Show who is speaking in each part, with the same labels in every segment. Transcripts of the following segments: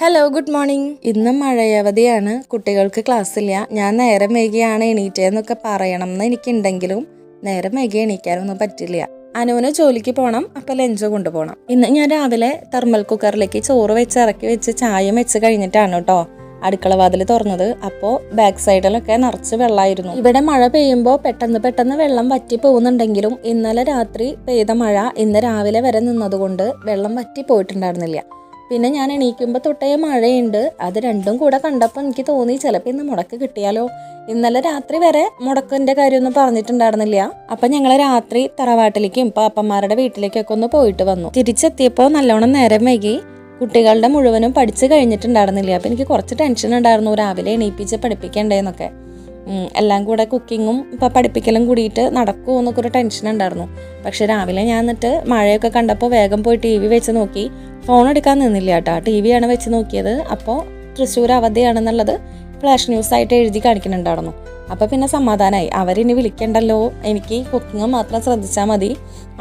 Speaker 1: Hello, good morning. ഇന്ന് മഴയവധിയാണ്, കുട്ടികൾക്ക് ക്ലാസ്സില്ല. ഞാൻ നേരം വൈകിയാണ് എണീറ്റതെന്നൊക്കെ പറയണം എന്ന് എനിക്കുണ്ടെങ്കിലും നേരം വൈകി എണീക്കാനൊന്നും പറ്റില്ല. അനുവിന് ജോലിക്ക് പോകണം, അപ്പം ലഞ്ച് കൊണ്ടുപോകണം. ഇന്ന് ഞാൻ രാവിലെ തെർമൽ കുക്കറിലേക്ക് ചോറ് വെച്ച് ഇറക്കി വെച്ച് ചായയും വെച്ച് കഴിഞ്ഞിട്ടാണ് കേട്ടോ അടുക്കള വാതിൽ തുറന്നത്. അപ്പോൾ ബാക്ക് സൈഡിലൊക്കെ നിറച്ച് വെള്ളമായിരുന്നു. ഇവിടെ മഴ പെയ്യുമ്പോൾ പെട്ടെന്ന് വെള്ളം വറ്റി പോകുന്നുണ്ടെങ്കിലും ഇന്നലെ രാത്രി പെയ്ത മഴ ഇന്ന് രാവിലെ വരെ നിന്നതുകൊണ്ട് വെള്ളം വറ്റി പോയിട്ടുണ്ടായിരുന്നില്ല. പിന്നെ ഞാൻ എണീക്കുമ്പോൾ തൊട്ടേ മഴയുണ്ട്. അത് രണ്ടും കൂടെ കണ്ടപ്പോൾ എനിക്ക് തോന്നി ചിലപ്പോൾ ഇന്ന് മുടക്ക് കിട്ടിയാലോ. ഇന്നലെ രാത്രി വരെ മുടക്കിൻ്റെ കാര്യമൊന്നും പറഞ്ഞിട്ടുണ്ടായിരുന്നില്ല. അപ്പം ഞങ്ങൾ രാത്രി തറവാട്ടിലേക്കും പാപ്പന്മാരുടെ വീട്ടിലേക്കൊക്കെ ഒന്ന് പോയിട്ട് വന്നു. തിരിച്ചെത്തിയപ്പോൾ നല്ലോണം നേരം വൈകി. കുട്ടികളുടെ മുഴുവനും പഠിച്ചു കഴിഞ്ഞിട്ടുണ്ടായിരുന്നില്ല. അപ്പം എനിക്ക് കുറച്ച് ടെൻഷൻ ഉണ്ടായിരുന്നു, രാവിലെ എണീപ്പിച്ച് പഠിപ്പിക്കണ്ടേന്നൊക്കെ. എല്ലാം കൂടെ കുക്കിങ്ങും ഇപ്പം പഠിപ്പിക്കലും കൂടിയിട്ട് നടക്കുമോ എന്നൊക്കെ ഒരു ടെൻഷൻ ഉണ്ടായിരുന്നു. പക്ഷെ രാവിലെ ഞാൻ എന്നിട്ട് മഴയൊക്കെ കണ്ടപ്പോൾ വേഗം പോയി TV വെച്ച് നോക്കി. ഫോൺ എടുക്കാൻ നിന്നില്ല കേട്ടോ, TV ആണ് വെച്ച് നോക്കിയത്. അപ്പോൾ തൃശ്ശൂർ അവധിയാണെന്നുള്ളത് ഫ്ലാഷ് ന്യൂസായിട്ട് എഴുതി കാണിക്കുന്നുണ്ടായിരുന്നു. അപ്പോൾ പിന്നെ സമാധാനമായി, അവരിനി വിളിക്കണ്ടല്ലോ, എനിക്ക് കുക്കിങ് മാത്രം ശ്രദ്ധിച്ചാൽ മതി,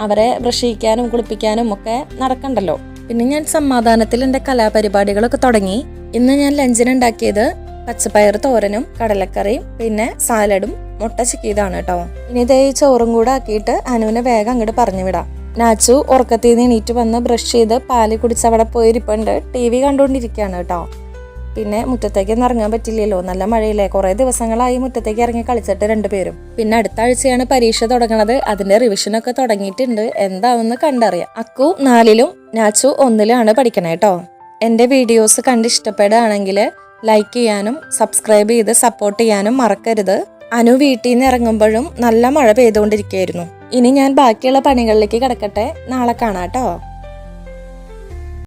Speaker 1: അവരെ ബ്രഷ് ചെയ്യിക്കാനും കുളിപ്പിക്കാനും ഒക്കെ നടക്കണ്ടല്ലോ. പിന്നെ ഞാൻ സമാധാനത്തിൽ എൻ്റെ കലാപരിപാടികളൊക്കെ തുടങ്ങി. ഇന്ന് ഞാൻ ലഞ്ചിനുണ്ടാക്കിയത് പച്ചപ്പയർ തോരനും കടലക്കറിയും പിന്നെ സാലഡും മുട്ട ചിക്കിയതാണ് കേട്ടോ. ഇനി ഇതേ ചോറും കൂടെ ആക്കിയിട്ട് അനുവിനെ വേഗം അങ്ങോട്ട് പറഞ്ഞു വിടാം. നാച്ചു ഉറക്കത്തിൽ നിന്ന് എണീറ്റ് വന്ന് ബ്രഷ് ചെയ്ത് പാല് കുടിച്ച് അവിടെ പോയിരിപ്പുണ്ട്, TV കണ്ടുകൊണ്ടിരിക്കുകയാണ് കേട്ടോ. പിന്നെ മുറ്റത്തേക്കൊന്നും ഇറങ്ങാൻ പറ്റില്ലല്ലോ, നല്ല മഴയില്ലേ. കുറേ ദിവസങ്ങളായി മുറ്റത്തേക്ക് ഇറങ്ങി കളിച്ചിട്ട് രണ്ടുപേരും. പിന്നെ അടുത്ത ആഴ്ചയാണ് പരീക്ഷ തുടങ്ങണത്, അതിന്റെ റിവിഷനൊക്കെ തുടങ്ങിയിട്ടുണ്ട്. എന്താവെന്ന് കണ്ടറിയാം. അക്കു 4ലും നാച്ചു 1ലാണ് പഠിക്കണേ കേട്ടോ. എൻ്റെ വീഡിയോസ് കണ്ട് ഇഷ്ടപ്പെടുകയാണെങ്കിൽ ലൈക്ക് ചെയ്യാനും സബ്സ്ക്രൈബ് ചെയ്ത് സപ്പോർട്ട് ചെയ്യാനും മറക്കരുത്. അനു വീട്ടിൽ നിന്ന് ഇറങ്ങുമ്പോഴും നല്ല മഴ പെയ്തുകൊണ്ടിരിക്കുകയായിരുന്നു. ഇനി ഞാൻ ബാക്കിയുള്ള പണികളിലേക്ക് കിടക്കട്ടെ, നാളെ കാണാം കേട്ടോ.